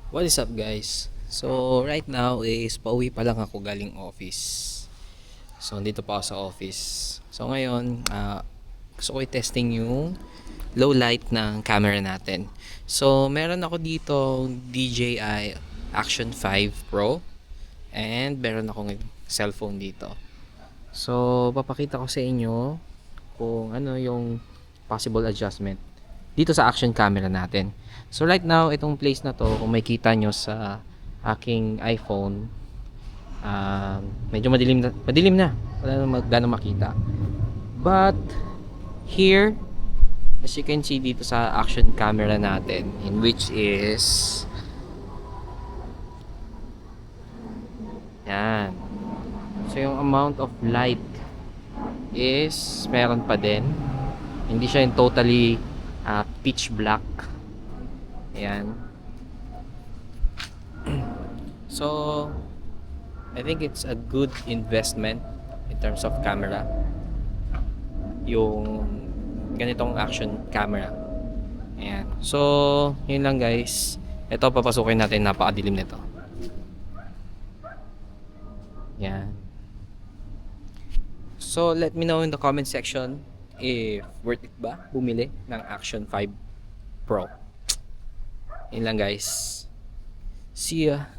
What is up guys? So right now is pauwi pa lang ako galing office. So dito pa ako sa office. So ngayon, gusto ko i-testing yung low light ng camera natin. So meron ako dito DJI Action 5 Pro and meron akong cellphone dito. So papakita ko sa inyo kung ano yung possible adjustment dito sa action camera natin. So right now, itong place na to, kung makita nyo sa aking iPhone, medyo madilim na. Wala na gano'ng makita. But here, as you can see dito sa action camera natin, in which is yan. So yung amount of light is meron pa din. Hindi siya yung totally pitch black. Ayan. So, I think it's a good investment in terms of camera. Yung ganitong action camera. Ayan. So, yun lang guys. Ito, papasukin natin. Napakadilim nito. Ayan. So, let me know in the comment section if worth it ba bumili ng Action 5 Pro. Yun lang guys. See ya.